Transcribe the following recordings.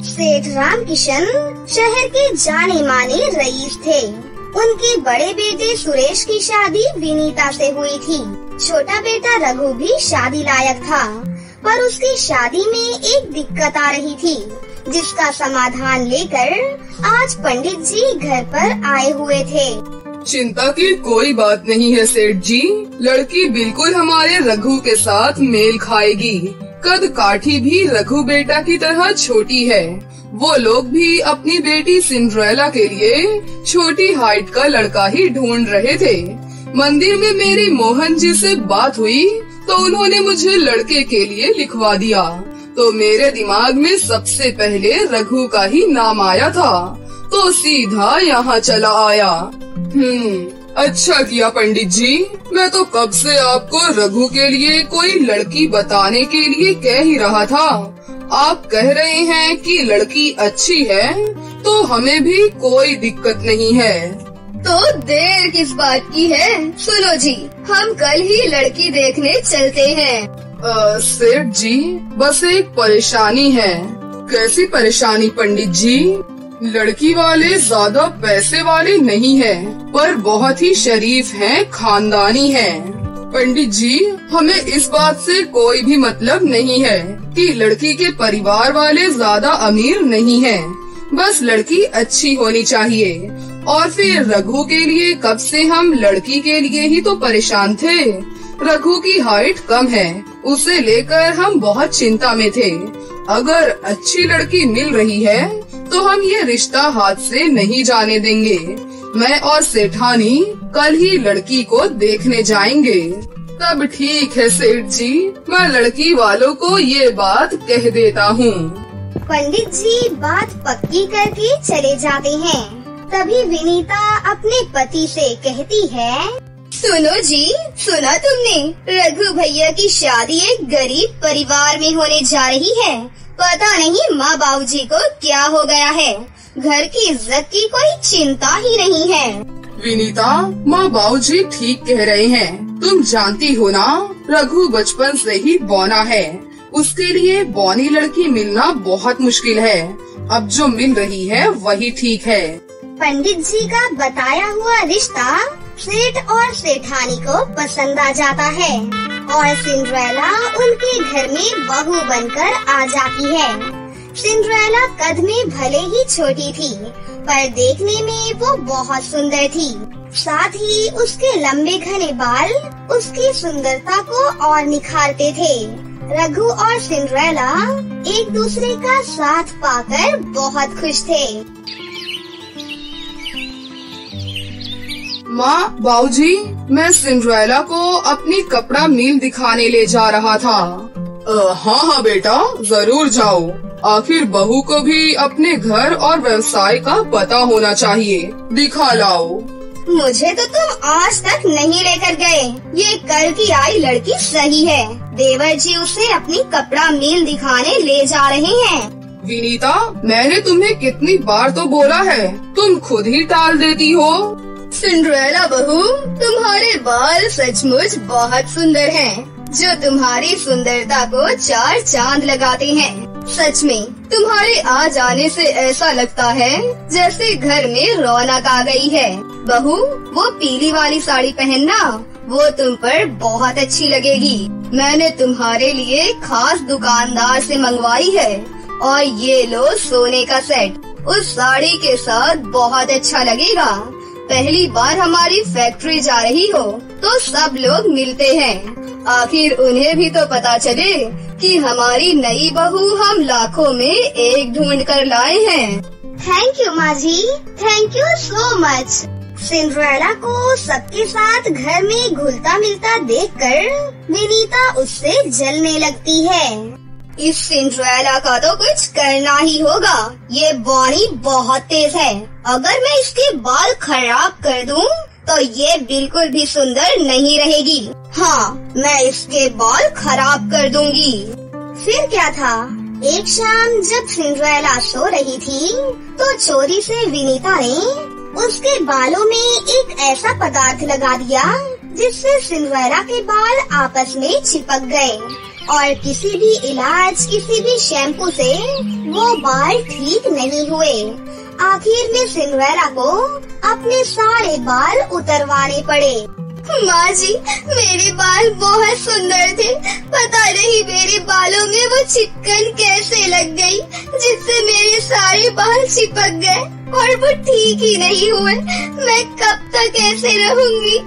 सेठ रामकिशन शहर के जाने माने रईस थे। उनके बड़े बेटे सुरेश की शादी विनीता से हुई थी। छोटा बेटा रघु भी शादी लायक था, पर उसकी शादी में एक दिक्कत आ रही थी, जिसका समाधान लेकर आज पंडित जी घर पर आए हुए थे। चिंता की कोई बात नहीं है सेठ जी, लड़की बिल्कुल हमारे रघु के साथ मेल खाएगी। कद काठी भी रघु बेटा की तरह छोटी है। वो लोग भी अपनी बेटी सिंड्रेला के लिए छोटी हाइट का लड़का ही ढूंढ रहे थे। मंदिर में मेरी मोहन जी से बात हुई तो उन्होंने मुझे लड़के के लिए लिखवा दिया, तो मेरे दिमाग में सबसे पहले रघु का ही नाम आया था, तो सीधा यहाँ चला आया। अच्छा किया पंडित जी, मैं तो कब से आपको रघु के लिए कोई लड़की बताने के लिए कह ही रहा था। आप कह रहे हैं कि लड़की अच्छी है, तो हमें भी कोई दिक्कत नहीं है। तो देर किस बात की है? सुनो जी, हम कल ही लड़की देखने चलते हैं। सेठ जी, बस एक परेशानी है। कैसी परेशानी पंडित जी? लड़की वाले ज्यादा पैसे वाले नहीं है, पर बहुत ही शरीफ हैं, खानदानी हैं। पंडित जी, हमें इस बात से कोई भी मतलब नहीं है कि लड़की के परिवार वाले ज्यादा अमीर नहीं हैं, बस लड़की अच्छी होनी चाहिए। और फिर रघु के लिए कब से हम लड़की के लिए ही तो परेशान थे। रघु की हाइट कम है, उसे लेकर हम बहुत चिंता में थे। अगर अच्छी लड़की मिल रही है तो हम ये रिश्ता हाथ से नहीं जाने देंगे। मैं और सेठानी कल ही लड़की को देखने जाएंगे। तब ठीक है सेठ जी, मैं लड़की वालों को ये बात कह देता हूँ। पंडित जी बात पक्की करके चले जाते हैं। तभी विनीता अपने पति से कहती है, सुनो जी, सुना तुमने? रघु भैया की शादी एक गरीब परिवार में होने जा रही है। पता नहीं माँ बाबूजी को क्या हो गया है। घर की इज्जत की कोई चिंता ही नहीं है। विनीता, माँ बाबूजी ठीक कह रहे हैं। तुम जानती हो ना, रघु बचपन से ही बौना है। उसके लिए बौनी लड़की मिलना बहुत मुश्किल है। अब जो मिल रही है वही ठीक है। पंडित जी का बताया हुआ रिश्ता सेठ और सेठानी को पसंद आ जाता है और सिंड्रेला उनके घर में बहू बनकर आ जाती है। सिंड्रेला कद में भले ही छोटी थी, पर देखने में वो बहुत सुंदर थी। साथ ही उसके लंबे घने बाल उसकी सुंदरता को और निखारते थे। रघु और सिंड्रेला एक दूसरे का साथ पाकर बहुत खुश थे। माँ, बाबूजी, मैं सिंड्रेला को अपनी कपड़ा मिल दिखाने ले जा रहा था। हाँ बेटा, जरूर जाओ। आखिर बहू को भी अपने घर और व्यवसाय का पता होना चाहिए। दिखा लाओ। मुझे तो तुम आज तक नहीं लेकर गए। ये कल की आई लड़की सही है। देवर जी उसे अपनी कपड़ा मिल दिखाने ले जा रहे हैं। विनीता, मैंने तुम्हें कितनी बार तो बोला है, तुम खुद ही टाल देती हो। सिंड्रेला बहू, तुम्हारे बाल सचमुच बहुत सुंदर हैं, जो तुम्हारी सुंदरता को चार चांद लगाते हैं। सच में तुम्हारे आ जाने से ऐसा लगता है जैसे घर में रौनक आ गई है। बहू, वो पीली वाली साड़ी पहनना, वो तुम पर बहुत अच्छी लगेगी। मैंने तुम्हारे लिए खास दुकानदार से मंगवाई है। और ये लो सोने का सेट, उस साड़ी के साथ बहुत अच्छा लगेगा। पहली बार हमारी फैक्ट्री जा रही हो तो सब लोग मिलते हैं। आखिर उन्हें भी तो पता चले कि हमारी नई बहू हम लाखों में एक ढूंढ कर लाए हैं। थैंक यू माँ ji, thank you so much. Cinderella को सबके साथ घर में घुलता मिलता देखकर विनीता उससे जलने लगती है। इस सिंड्रेला का तो कुछ करना ही होगा। ये बॉनी बहुत तेज है। अगर मैं इसके बाल खराब कर दूं, तो ये बिल्कुल भी सुंदर नहीं रहेगी। हाँ, मैं इसके बाल खराब कर दूंगी। फिर क्या था, एक शाम जब सिंड्रेला सो रही थी, तो चोरी से विनीता ने उसके बालों में एक ऐसा पदार्थ लगा दिया जिससे सिंड्रेला के बाल आपस में चिपक गए। और किसी भी इलाज, किसी भी शैम्पू से वो बाल ठीक नहीं हुए। आखिर में सिंड्रेला को अपने सारे बाल उतरवाने पड़े। माँ जी, मेरे बाल बहुत सुंदर थे, पता नहीं मेरे बालों में वो चिपकन कैसे लग गई, जिससे मेरे सारे बाल चिपक गए और वो ठीक ही नहीं हुए। मैं कब तक ऐसे रहूंगी?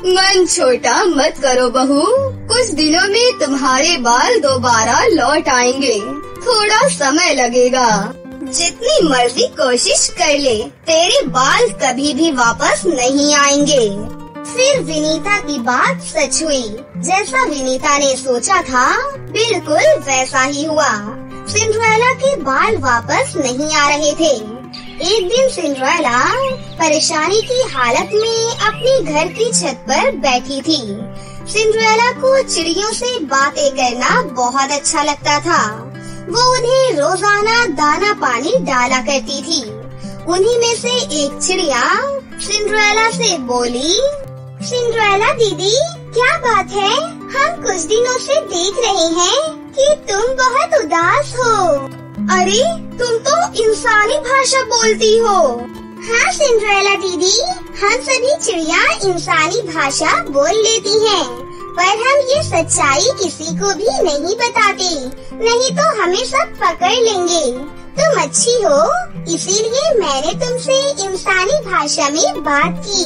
मन छोटा मत करो बहू, कुछ दिनों में तुम्हारे बाल दोबारा लौट आएंगे, थोड़ा समय लगेगा। जितनी मर्जी कोशिश कर ले, तेरे बाल कभी भी वापस नहीं आएंगे। फिर विनीता की बात सच हुई। जैसा विनीता ने सोचा था बिल्कुल वैसा ही हुआ। सिंड्रेला के बाल वापस नहीं आ रहे थे। एक दिन सिंड्रेला परेशानी की हालत में अपने घर की छत पर बैठी थी। सिंड्रेला को चिड़ियों से बातें करना बहुत अच्छा लगता था। वो उन्हें रोजाना दाना पानी डाला करती थी। उन्हीं में से एक चिड़िया सिंड्रेला से बोली, सिंड्रेला दीदी, क्या बात है? हम कुछ दिनों से देख रहे हैं कि तुम बहुत उदास हो। अरे, तुम तो इंसानी भाषा बोलती हो। हाँ सिंड्रेला दीदी, हम सभी चिड़िया इंसानी भाषा बोल लेती हैं, पर हम ये सच्चाई किसी को भी नहीं बताते, नहीं तो हमें सब पकड़ लेंगे। तुम अच्छी हो, इसीलिए मैंने तुमसे इंसानी भाषा में बात की।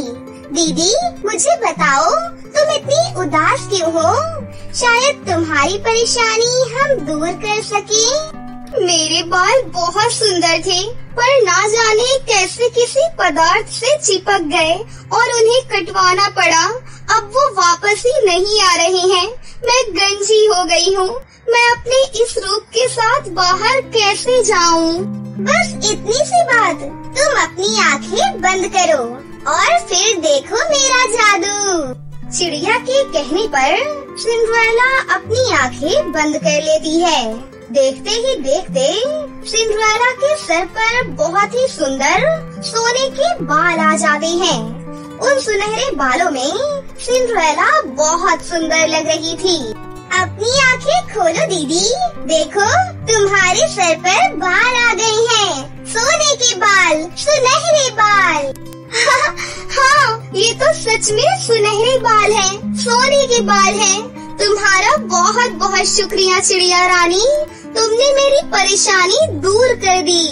दीदी, मुझे बताओ, तुम इतनी उदास क्यों हो? शायद तुम्हारी परेशानी हम दूर कर सकें। मेरे बाल बहुत सुंदर थे, पर ना जाने कैसे किसी पदार्थ से चिपक गए और उन्हें कटवाना पड़ा। अब वो वापस ही नहीं आ रहे हैं। मैं गंजी हो गई हूँ। मैं अपने इस रूप के साथ बाहर कैसे जाऊँ? बस इतनी सी बात। तुम अपनी आंखें बंद करो और फिर देखो मेरा जादू। चिड़िया के कहने पर सिंड्रेला अपनी आंखें बंद कर लेती है। देखते ही देखते सिंड्रेला के सर पर बहुत ही सुंदर सोने के बाल आ जाते हैं। उन सुनहरे बालों में सिंड्रेला बहुत सुंदर लग रही थी। अपनी आंखें खोलो दीदी, देखो तुम्हारे सर पर बाल आ गए हैं। सोने के बाल, सुनहरे बाल। हाँ, ये तो सच में सुनहरे बाल हैं, सोने के बाल हैं। तुम्हारा बहुत बहुत शुक्रिया चिड़िया रानी, तुमने मेरी परेशानी दूर कर दी।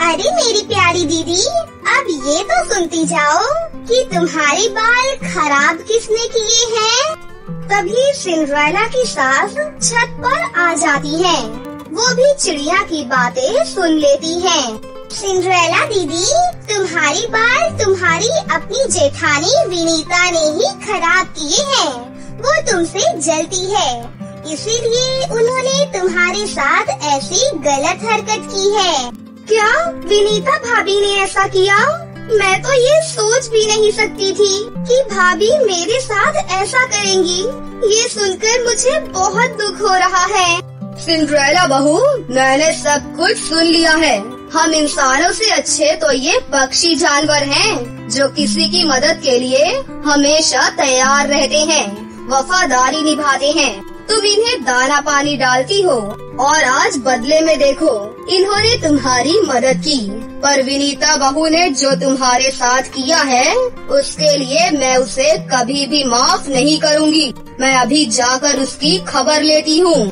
अरे मेरी प्यारी दीदी, अब ये तो सुनती जाओ कि तुम्हारे बाल खराब किसने किए हैं। तभी सिंड्रेला की सास छत पर आ जाती है। वो भी चिड़िया की बातें सुन लेती है। सिंड्रेला दीदी, तुम्हारी बाल तुम्हारी अपनी जेठानी विनीता ने ही खराब किए हैं। वो तुमसे जलती है, इसीलिए उन्होंने तुम्हारे साथ ऐसी गलत हरकत की है। क्या विनीता भाभी ने ऐसा किया? मैं तो ये सोच भी नहीं सकती थी कि भाभी मेरे साथ ऐसा करेंगी। ये सुनकर मुझे बहुत दुख हो रहा है। सिंड्रेला बहू, मैंने सब कुछ सुन लिया है। हम इंसानों से अच्छे तो ये पक्षी जानवर हैं, जो किसी की मदद के लिए हमेशा तैयार रहते हैं, वफादारी निभाते हैं। तुम इन्हें दाना पानी डालती हो और आज बदले में देखो, इन्होंने तुम्हारी मदद की। पर विनीता बहू ने जो तुम्हारे साथ किया है, उसके लिए मैं उसे कभी भी माफ नहीं करूँगी। मैं अभी जाकर उसकी खबर लेती हूँ।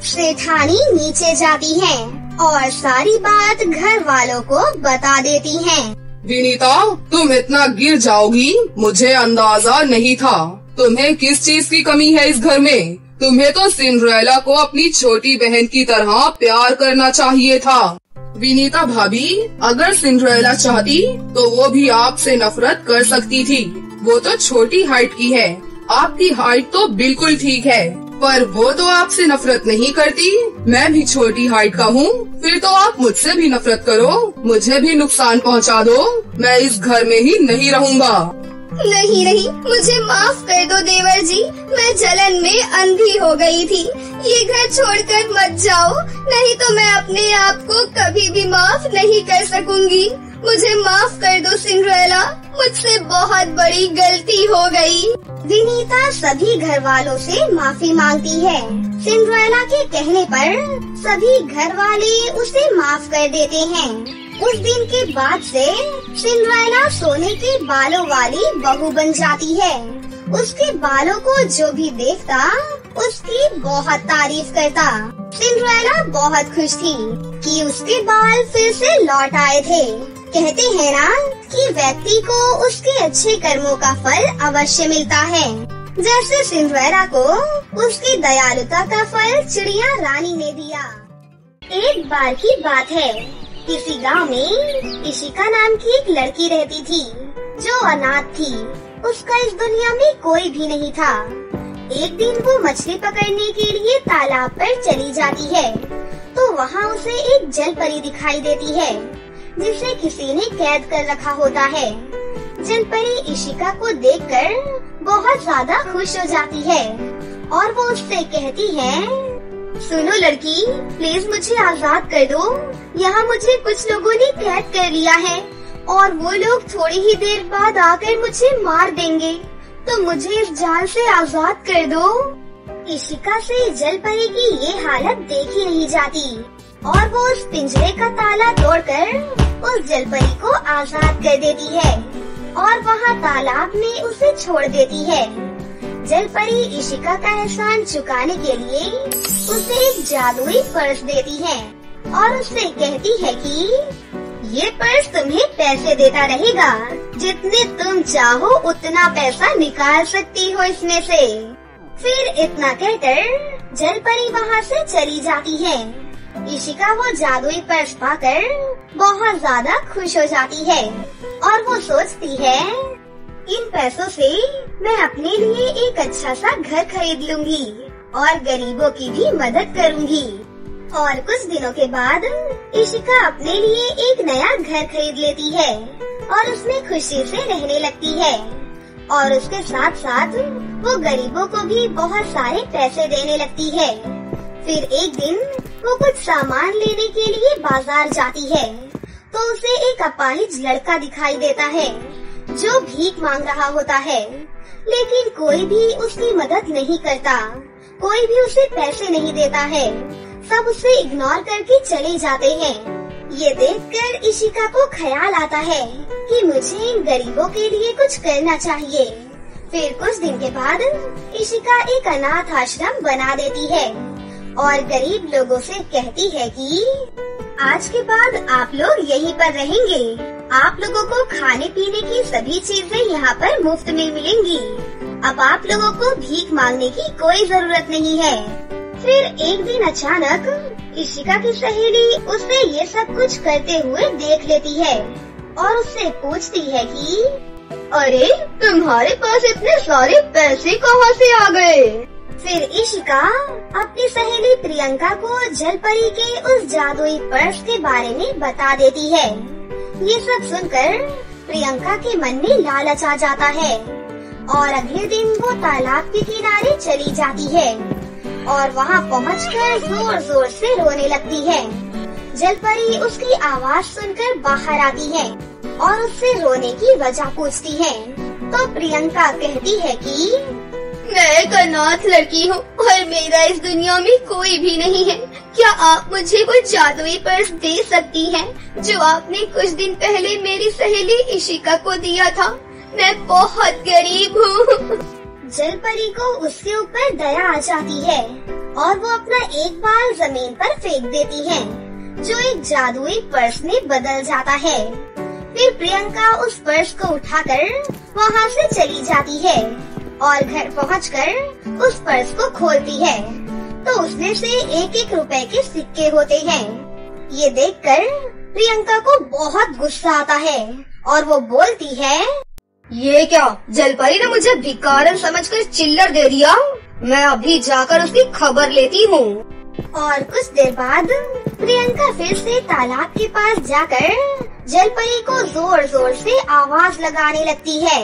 सेठानी नीचे जाती है और सारी बात घर वालों को बता देती हैं। विनीता, तुम इतना गिर जाओगी, मुझे अंदाजा नहीं था। तुम्हें किस चीज की कमी है इस घर में? तुम्हें तो सिंड्रेला को अपनी छोटी बहन की तरह प्यार करना चाहिए था। विनीता भाभी, अगर सिंड्रेला चाहती तो वो भी आपसे नफरत कर सकती थी। वो तो छोटी हाइट की है, आपकी हाइट तो बिल्कुल ठीक है, पर वो तो आपसे नफरत नहीं करती। मैं भी छोटी हाइट का हूँ, फिर तो आप मुझसे भी नफरत करो, मुझे भी नुकसान पहुँचा दो। मैं इस घर में ही नहीं रहूँगा। नहीं नहीं, मुझे माफ कर दो देवर जी, मैं जलन में अंधी हो गई थी। ये घर छोड़कर मत जाओ, नहीं तो मैं अपने आप को कभी भी माफ नहीं कर सकूंगी। मुझे माफ कर दो सिंड्रेला, मुझसे बहुत बड़ी गलती हो गई। विनीता सभी घर वालों से माफी मांगती है। सिंड्रेला के कहने पर सभी घर वाले उसे माफ कर देते हैं। उस दिन के बाद से सिंड्रेला सोने के बालों वाली बहू बन जाती है। उसके बालों को जो भी देखता उसकी बहुत तारीफ करता। सिंड्रेला बहुत खुश थी कि उसके बाल फिर से लौट आए थे। कहते हैं ना कि व्यक्ति को उसके अच्छे कर्मों का फल अवश्य मिलता है। जैसे सिंड्रेला को उसकी दयालुता का फल चिड़िया रानी ने दिया। एक बार की बात है, किसी गांव में इशिका नाम की एक लड़की रहती थी जो अनाथ थी। उसका इस दुनिया में कोई भी नहीं था। एक दिन वो मछली पकड़ने के लिए तालाब पर चली जाती है तो वहाँ उसे एक जल परी दिखाई देती है जिसे किसी ने कैद कर रखा होता है। जल परी इशिका को देखकर बहुत ज्यादा खुश हो जाती है और वो उससे कहती है, सुनो लड़की, प्लीज मुझे आजाद कर दो। यहाँ मुझे कुछ लोगों ने कैद कर लिया है और वो लोग थोड़ी ही देर बाद आकर मुझे मार देंगे, तो मुझे इस जाल से आजाद कर दो। इशिका से जल परी की ये हालत देखी नहीं जाती और वो उस पिंजरे का ताला तोड़कर उस जल परी को आजाद कर देती है और वहाँ तालाब में उसे छोड़ देती है। जल परी इशिका का एहसान चुकाने के लिए उसे एक जादुई पर्स देती है और उससे कहती है कि ये पर्स तुम्हें पैसे देता रहेगा, जितने तुम चाहो उतना पैसा निकाल सकती हो इसमें से। फिर इतना कहकर जल परी वहाँ से चली जाती है। इशिका वो जादुई पर्स पाकर बहुत ज्यादा खुश हो जाती है और वो सोचती है, इन पैसों से मैं अपने लिए एक अच्छा सा घर खरीद लूंगी और गरीबों की भी मदद करूंगी। और कुछ दिनों के बाद इशिका अपने लिए एक नया घर खरीद लेती है और उसमें खुशी से रहने लगती है और उसके साथ साथ वो गरीबों को भी बहुत सारे पैसे देने लगती है। फिर एक दिन वो कुछ सामान लेने के लिए बाजार जाती है तो उसे एक अपाहिज लड़का दिखाई देता है जो भीख मांग रहा होता है, लेकिन कोई भी उसकी मदद नहीं करता, कोई भी उसे पैसे नहीं देता है। सब उसे इग्नोर करके चले जाते हैं। ये देखकर इशिका को ख्याल आता है कि मुझे इन गरीबों के लिए कुछ करना चाहिए। फिर कुछ दिन के बाद इशिका एक अनाथ आश्रम बना देती है और गरीब लोगों से कहती है कि आज के बाद आप लोग यहीं पर रहेंगे। आप लोगों को खाने पीने की सभी चीजें यहाँ पर मुफ्त में मिलेंगी। अब आप लोगों को भीख मांगने की कोई जरूरत नहीं है। फिर एक दिन अचानक इशिका की सहेली उसे ये सब कुछ करते हुए देख लेती है और उससे पूछती है कि अरे तुम्हारे पास इतने सारे पैसे कहाँ से आ गए? फिर इशिका अपनी सहेली प्रियंका को जल परी के उस जादुई पर्स के बारे में बता देती है। ये सब सुनकर प्रियंका के मन में लालच आ जाता है और अगले दिन वो तालाब के किनारे चली जाती है और वहाँ पहुंचकर जोर जोर से रोने लगती है। जल परी उसकी आवाज सुनकर बाहर आती है और उससे रोने की वजह पूछती है तो प्रियंका कहती है कि मैं एक अनाथ लड़की हूँ और मेरा इस दुनिया में कोई भी नहीं है। क्या आप मुझे कोई जादुई पर्स दे सकती हैं जो आपने कुछ दिन पहले मेरी सहेली इशिका को दिया था? मैं बहुत गरीब हूँ। जल परी को उसके ऊपर दया आ जाती है और वो अपना एक बाल जमीन पर फेंक देती है जो एक जादुई पर्स में बदल जाता है। फिर प्रियंका उस पर्स को उठाकर वहाँ से चली जाती है और घर पहुंचकर उस पर्स को खोलती है तो उसमें से एक एक रुपए के सिक्के होते हैं। ये देखकर प्रियंका को बहुत गुस्सा आता है और वो बोलती है, ये क्या, जलपरी ने मुझे भिखारन समझकर चिल्लर दे दिया। मैं अभी जाकर उसकी खबर लेती हूँ। और कुछ देर बाद प्रियंका फिर से तालाब के पास जाकर जलपरी को जोर जोर से आवाज लगाने लगती है।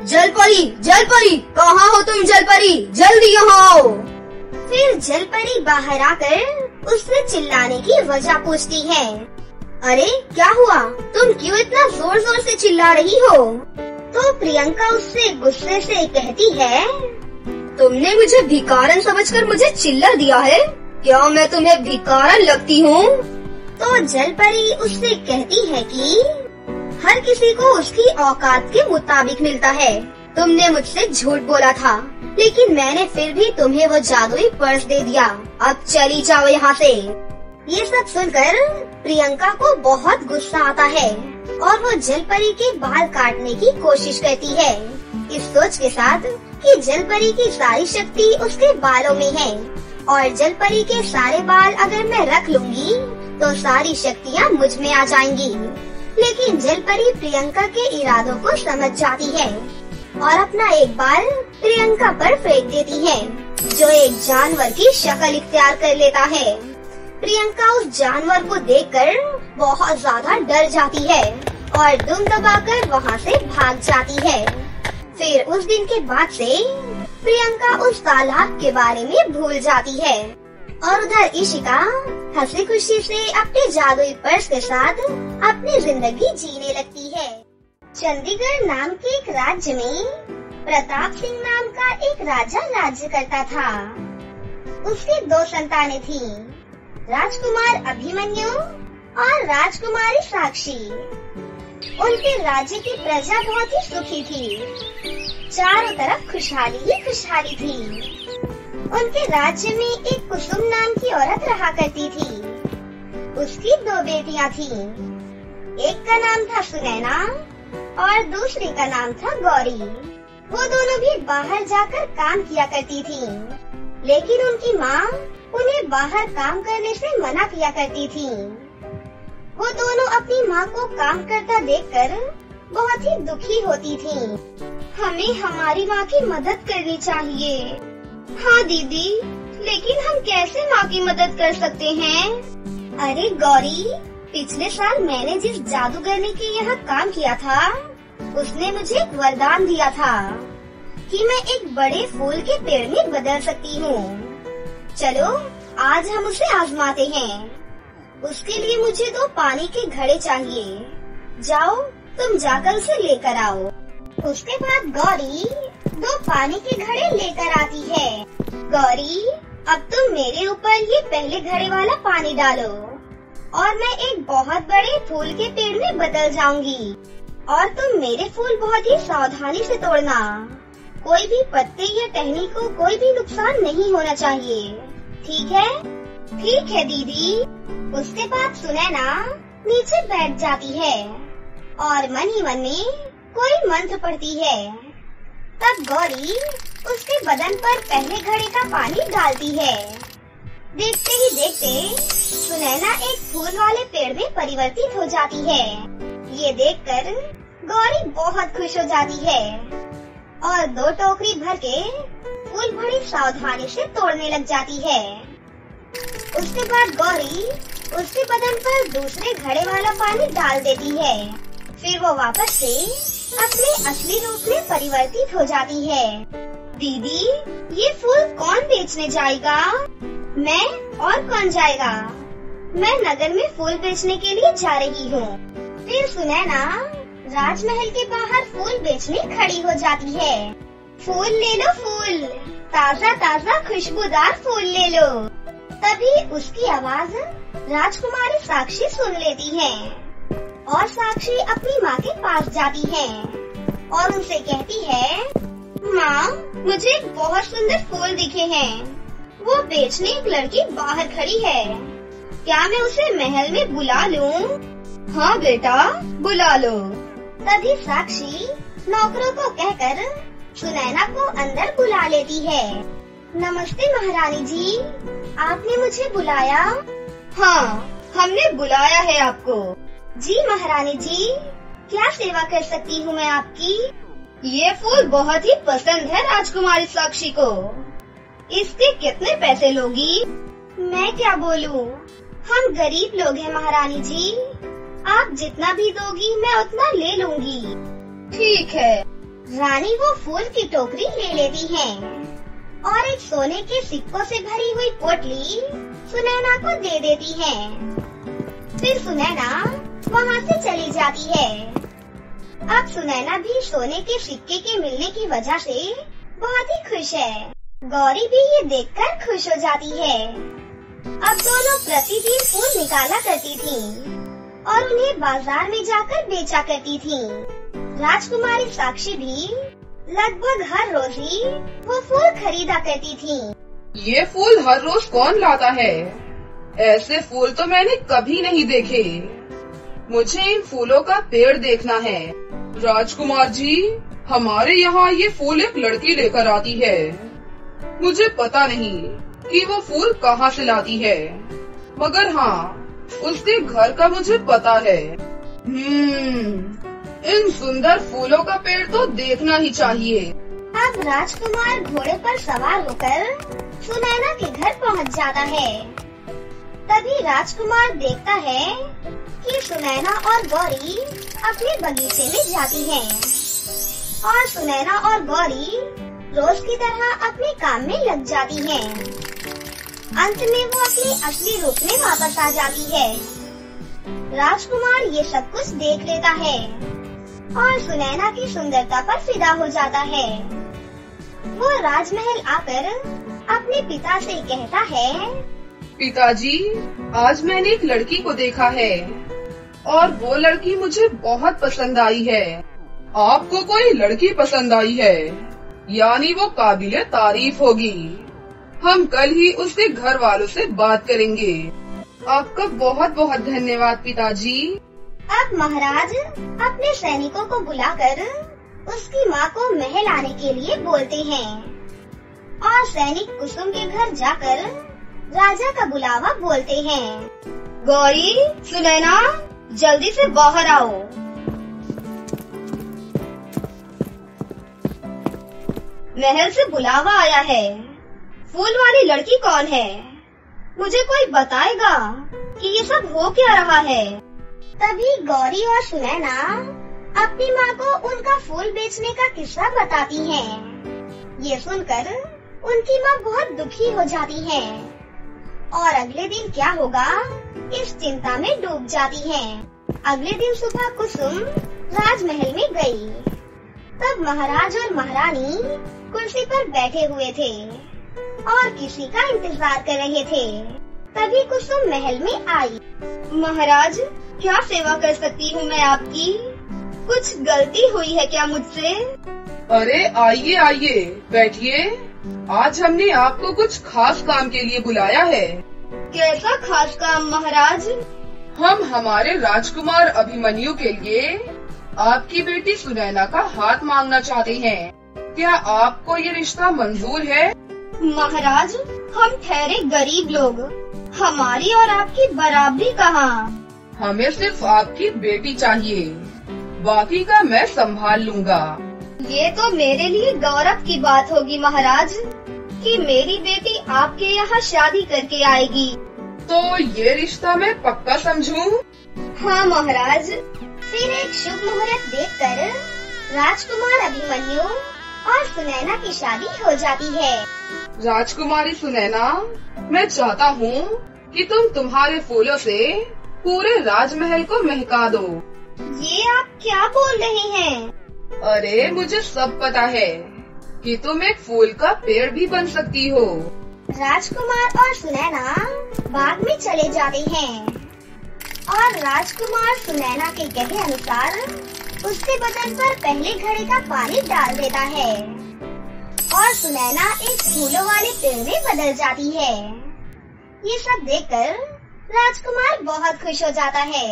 जलपरी, जलपरी, कहाँ हो तुम जलपरी? जल्दी यहाँ आओ। फिर जलपरी बाहर आकर उससे चिल्लाने की वजह पूछती है। अरे क्या हुआ? तुम क्यों इतना जोर जोर से चिल्ला रही हो? तो प्रियंका उससे गुस्से से कहती है, तुमने मुझे भिखारन समझकर मुझे चिल्ला दिया है? क्या मैं तुम्हें भिखारन लगती हूँ? तो जलपरी उससे कहती है कि हर किसी को उसकी औकात के मुताबिक मिलता है। तुमने मुझसे झूठ बोला था, लेकिन मैंने फिर भी तुम्हें वो जादुई पर्स दे दिया। अब चली जाओ यहाँ से। ये सब सुनकर प्रियंका को बहुत गुस्सा आता है और वो जलपरी के बाल काटने की कोशिश करती है, इस सोच के साथ कि जलपरी की सारी शक्ति उसके बालों में है और जलपरी के सारे बाल अगर मैं रख लूंगी तो सारी शक्तियाँ मुझ में आ जाएंगी। लेकिन जलपरी प्रियंका के इरादों को समझ जाती है और अपना एक बाल प्रियंका पर फेंक देती है, जो एक जानवर की शक्ल इख्तियार कर लेता है। प्रियंका उस जानवर को देखकर बहुत ज्यादा डर जाती है और दुम दबाकर वहाँ से भाग जाती है। फिर उस दिन के बाद से प्रियंका उस तालाब के बारे में भूल जाती है और उधर इशिका हंसी खुशी से अपने जादुई पर्स के साथ अपनी जिंदगी जीने लगती है। चंडीगढ़ नाम के एक राज्य में प्रताप सिंह नाम का एक राजा राज्य करता था। उसकी 2 संतानें थीं, राजकुमार अभिमन्यु और राजकुमारी साक्षी। उनके राज्य की प्रजा बहुत ही सुखी थी, चारों तरफ खुशहाली ही खुशहाली थी। उनके राज्य में एक कुसुम नाम की औरत रहा करती थी। उसकी 2 बेटियां थीं, एक का नाम था सुनैना और दूसरी का नाम था गौरी। वो दोनों भी बाहर जाकर काम किया करती थीं, लेकिन उनकी माँ उन्हें बाहर काम करने से मना किया करती थी। वो दोनों अपनी माँ को काम करता देखकर बहुत ही दुखी होती थीं। हमें हमारी माँ की मदद करनी चाहिए। हाँ दीदी, लेकिन हम कैसे माँ की मदद कर सकते हैं? अरे गौरी, पिछले साल मैंने जिस जादूगरनी के यहाँ काम किया था, उसने मुझे एक वरदान दिया था कि मैं एक बड़े फूल के पेड़ में बदल सकती हूँ। चलो आज हम उसे आजमाते हैं। उसके लिए मुझे 2 पानी के घड़े चाहिए। जाओ तुम जाकर उसे लेकर आओ। उसके बाद गौरी 2 पानी के घड़े लेकर आती है। गौरी, अब तुम मेरे ऊपर ये पहले घड़े वाला पानी डालो और मैं एक बहुत बड़े फूल के पेड़ में बदल जाऊंगी और तुम मेरे फूल बहुत ही सावधानी से तोड़ना। कोई भी पत्ते या टहनी को कोई भी नुकसान नहीं होना चाहिए, ठीक है? ठीक है दीदी। उसके बाद सुनैना नीचे बैठ जाती है और मन ही मन में कोई मंत्र पढ़ती है। तब गौरी उसके बदन पर पहले घड़े का पानी डालती है। देखते ही देखते सुनैना एक फूल वाले पेड़ में परिवर्तित हो जाती है। ये देखकर गौरी बहुत खुश हो जाती है और 2 टोकरी भर के फूल बड़ी सावधानी से तोड़ने लग जाती है। उसके बाद गौरी उसके बदन पर दूसरे घड़े वाला पानी डाल देती है। फिर वो वापस से अपने असली रूप में परिवर्तित हो जाती है। दीदी, ये फूल कौन बेचने जाएगा? मैं और कौन जाएगा? मैं नगर में फूल बेचने के लिए जा रही हूँ। फिर सुनैना राजमहल के बाहर फूल बेचने खड़ी हो जाती है। फूल ले लो फूल, ताज़ा ताज़ा खुशबूदार फूल ले लो। तभी उसकी आवाज राजकुमारी साक्षी सुन लेती है और साक्षी अपनी माँ के पास जाती है और उनसे कहती है, माँ, मुझे बहुत सुंदर फूल दिखे हैं। वो बेचने एक लड़की बाहर खड़ी है। क्या मैं उसे महल में बुला लूँ? हाँ बेटा, बुला लो। तभी साक्षी नौकरों को कहकर सुनैना को अंदर बुला लेती है। नमस्ते महारानी जी, आपने मुझे बुलाया? हाँ, हमने बुलाया है आपको। जी महारानी जी, क्या सेवा कर सकती हूँ मैं आपकी? ये फूल बहुत ही पसंद है राजकुमारी साक्षी को। इसके कितने पैसे लोगी? मैं क्या बोलूँ, हम गरीब लोग हैं महारानी जी। आप जितना भी दोगी मैं उतना ले लूंगी। ठीक है। रानी वो फूल की टोकरी ले लेती है और एक सोने के सिक्कों से भरी हुई पोटली सुनैना को दे देती है। फिर सुनैना वहाँ से चली जाती है। अब सुनैना भी सोने के सिक्के के मिलने की वजह से बहुत ही खुश है। गौरी भी ये देखकर खुश हो जाती है। अब दोनों प्रतिदिन फूल निकाला करती थीं और उन्हें बाजार में जाकर बेचा करती थीं। राजकुमारी साक्षी भी लगभग हर रोज ही वो फूल खरीदा करती थी। ये फूल हर रोज कौन लाता है? ऐसे फूल तो मैंने कभी नहीं देखे। मुझे इन फूलों का पेड़ देखना है। राजकुमार जी, हमारे यहाँ ये फूल एक लड़की लेकर आती है। मुझे पता नहीं कि वो फूल कहाँ से लाती है, मगर हाँ, उसके घर का मुझे पता है। इन सुंदर फूलों का पेड़ तो देखना ही चाहिए। अब राजकुमार घोड़े पर सवार होकर सुनैना के घर पहुंच जाता है। तभी राजकुमार देखता है कि सुनैना और गौरी अपने बगीचे में जाती हैं और सुनैना और गौरी रोज की तरह अपने काम में लग जाती हैं। अंत में वो अपने असली रूप में वापस आ जाती है। राजकुमार ये सब कुछ देख लेता है और सुनैना की सुंदरता पर फिदा हो जाता है। वो राजमहल आकर अपने पिता से कहता है, पिताजी, आज मैंने एक लड़की को देखा है और वो लड़की मुझे बहुत पसंद आई है। आपको कोई लड़की पसंद आई है, यानी वो काबिले तारीफ होगी। हम कल ही उसके घर वालों से बात करेंगे। आपका बहुत बहुत धन्यवाद पिताजी। अब महाराज अपने सैनिकों को बुलाकर उसकी माँ को महल आने के लिए बोलते हैं और सैनिक कुसुम के घर जाकर राजा का बुलावा बोलते हैं। गौरी, सुनैना, जल्दी से बाहर आओ। महल से बुलावा आया है। फूल वाली लड़की कौन है? मुझे कोई बताएगा कि ये सब हो क्या रहा है? तभी गौरी और सुनैना अपनी माँ को उनका फूल बेचने का किस्सा बताती हैं। ये सुनकर उनकी माँ बहुत दुखी हो जाती है और अगले दिन क्या होगा इस चिंता में डूब जाती है। अगले दिन सुबह कुसुम राजमहल में गई। तब महाराज और महारानी कुर्सी पर बैठे हुए थे और किसी का इंतजार कर रहे थे। तभी कुसुम महल में आई। महाराज, क्या सेवा कर सकती हूँ मैं आपकी? कुछ गलती हुई है क्या मुझसे? अरे आइए आइए, बैठिए। आज हमने आपको कुछ खास काम के लिए बुलाया है। कैसा खास काम महाराज? हम हमारे राजकुमार अभिमन्यु के लिए आपकी बेटी सुनैना का हाथ मांगना चाहते हैं। क्या आपको ये रिश्ता मंजूर है? महाराज, हम ठहरे गरीब लोग, हमारी और आपकी बराबरी कहाँ? हमें सिर्फ आपकी बेटी चाहिए, बाकी का मैं संभाल लूँगा। ये तो मेरे लिए गौरव की बात होगी महाराज कि मेरी बेटी आपके यहाँ शादी करके आएगी। तो ये रिश्ता मैं पक्का समझूं? हाँ महाराज। फिर एक शुभ मुहूर्त देखकर राजकुमार अभिमन्यु और सुनैना की शादी हो जाती है। राजकुमारी सुनैना, मैं चाहता हूँ कि तुम तुम्हारे फूलों से पूरे राजमहल को महका दो। ये आप क्या बोल रहे हैं? अरे मुझे सब पता है कि तुम एक फूल का पेड़ भी बन सकती हो। राजकुमार और सुनैना बाग में चले जाते हैं और राजकुमार सुनैना के कहे अनुसार उसके बदन पर पहले घड़े का पानी डाल देता है और सुनैना एक फूलों वाले पेड़ में बदल जाती है। ये सब देखकर राजकुमार बहुत खुश हो जाता है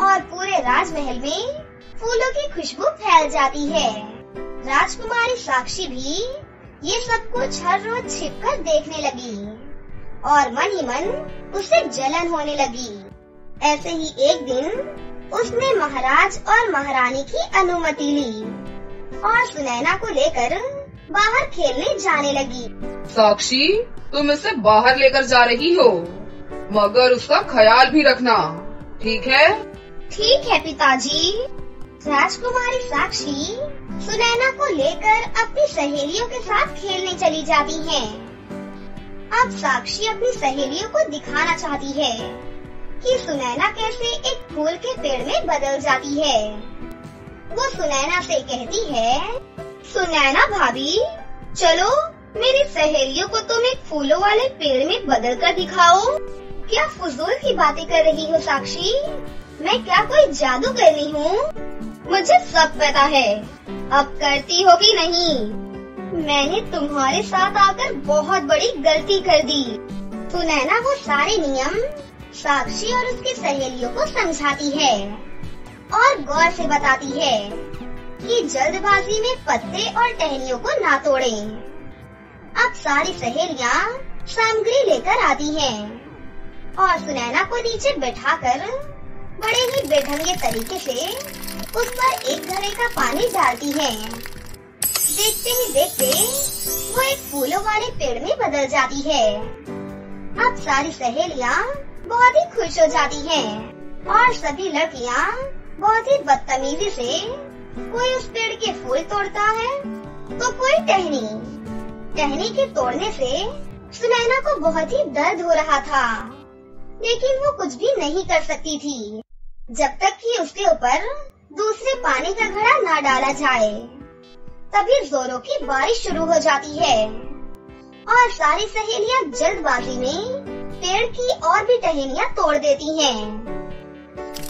और पूरे राजमहल में फूलों की खुशबू फैल जाती है। राजकुमारी साक्षी भी ये सब कुछ हर रोज छिपकर देखने लगी और मन ही मन उसे जलन होने लगी। ऐसे ही एक दिन उसने महाराज और महारानी की अनुमति ली और सुनैना को लेकर बाहर खेलने जाने लगी। साक्षी, तुम इसे बाहर लेकर जा रही हो, मगर उसका ख्याल भी रखना, ठीक है? ठीक है पिताजी। राजकुमारी साक्षी सुनैना को लेकर अपनी सहेलियों के साथ खेलने चली जाती है। अब साक्षी अपनी सहेलियों को दिखाना चाहती है कि सुनैना कैसे एक फूल के पेड़ में बदल जाती है। वो सुनैना से कहती है, सुनैना भाभी, चलो मेरी सहेलियों को तुम एक फूलों वाले पेड़ में बदल कर दिखाओ। क्या फुजूल की बातें कर रही हो साक्षी? मैं क्या कोई जादू कर रही हूँ? मुझे सब पता है। अब करती हो कि नहीं? मैंने तुम्हारे साथ आकर बहुत बड़ी गलती कर दी। सुनैना वो सारे नियम साक्षी और उसकी सहेलियों को समझाती है और गौर से बताती है कि जल्दबाजी में पत्ते और टहनियों को ना तोड़ें। अब सारी सहेलियाँ सामग्री लेकर आती हैं और सुनैना को नीचे बैठाकर बड़े ही बेढंगे तरीके से उस पर एक घड़े का पानी डालती हैं। देखते ही देखते वो एक फूलों वाले पेड़ में बदल जाती है। अब सारी सहेलियाँ बहुत ही खुश हो जाती हैं और सभी लड़कियाँ बहुत ही बदतमीजी से, कोई उस पेड़ के फूल तोड़ता है तो कोई टहनी के तोड़ने से सुनैना को बहुत ही दर्द हो रहा था, लेकिन वो कुछ भी नहीं कर सकती थी जब तक कि उसके ऊपर दूसरे पानी का घड़ा न डाला जाए। तभी जोरों की बारिश शुरू हो जाती है और सारी सहेलियाँ जल्दबाजी में पेड़ की और भी टहनियाँ तोड़ देती हैं।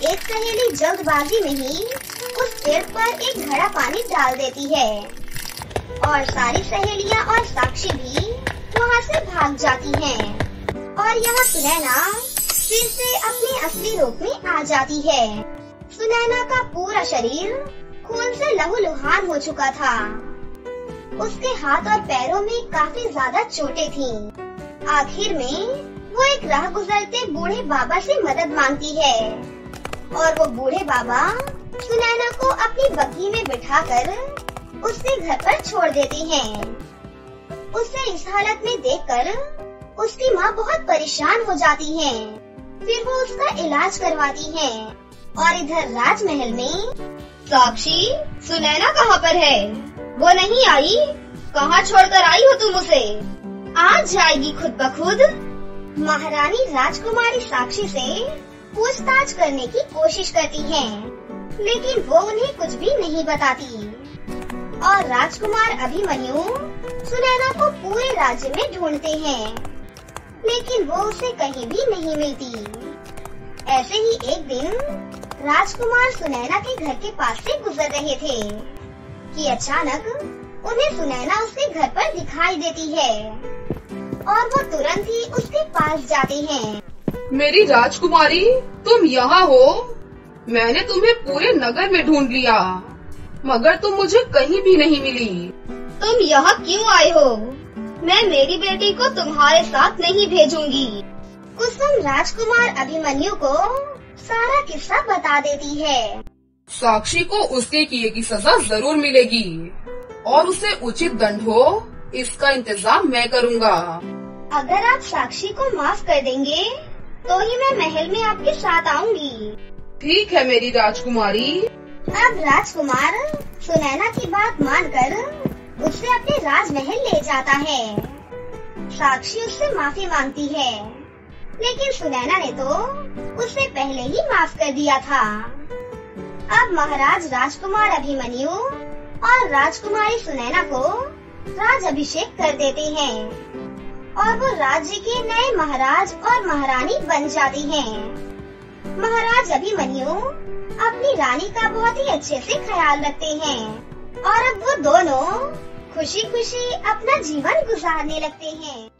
एक सहेली जल्दबाजी में ही उस पेड़ पर एक घड़ा पानी डाल देती है और सारी सहेलियाँ और साक्षी भी वहाँ से भाग जाती हैं और यहाँ सुनैना फिर से अपने असली रूप में आ जाती है। सुनैना का पूरा शरीर खून से लहूलुहान हो चुका था। उसके हाथ और पैरों में काफी ज्यादा चोटें थीं। आखिर में वो एक राह गुजरते बूढ़े बाबा से मदद मांगती है और वो बूढ़े बाबा सुनैना को अपनी बग्घी में बिठाकर उसके घर पर छोड़ देते हैं। उसे इस हालत में देखकर उसकी माँ बहुत परेशान हो जाती है। फिर वो उसका इलाज करवाती है और इधर राजमहल में साक्षी, सुनैना कहाँ पर है? वो नहीं आई? कहाँ छोड़कर आई हो तुम उसे? आ जाएगी खुद ब खुद। महारानी राजकुमारी साक्षी से पूछताछ करने की कोशिश करती है, लेकिन वो उन्हें कुछ भी नहीं बताती और राजकुमार अभिमन्यु सुनैना को पूरे राज्य में ढूंढते हैं, लेकिन वो उसे कहीं भी नहीं मिलती। ऐसे ही एक दिन राजकुमार सुनैना के घर के पास से गुजर रहे थे कि अचानक उन्हें सुनैना उसके घर पर दिखाई देती है और वो तुरंत ही उसके पास जाते हैं। मेरी राजकुमारी, तुम यहाँ हो? मैंने तुम्हें पूरे नगर में ढूंढ लिया, मगर तुम मुझे कहीं भी नहीं मिली। तुम यहाँ क्यों आए हो? मैं मेरी बेटी को तुम्हारे साथ नहीं भेजूंगी। कुसुम राजकुमार अभिमन्यु को सारा किस्सा बता देती है। साक्षी को उसके किए की सजा जरूर मिलेगी और उसे उचित दंड हो, इसका इंतजाम मैं करूँगा। अगर आप साक्षी को माफ कर देंगे तो ही मैं महल में आपके साथ आऊंगी। ठीक है मेरी राजकुमारी। अब राजकुमार सुनैना की बात मानकर उसे अपने राजमहल ले जाता है। साक्षी उससे माफी मांगती है, लेकिन सुनैना ने तो उसे पहले ही माफ कर दिया था। अब महाराज राजकुमार अभिमन्यु और राजकुमारी सुनैना को राज अभिषेक कर देते हैं और वो राज्य के नए महाराज और महारानी बन जाती हैं। महाराज अभिमन्यु अपनी रानी का बहुत ही अच्छे से ख्याल रखते हैं और अब वो दोनों खुशी खुशी अपना जीवन गुजारने लगते हैं।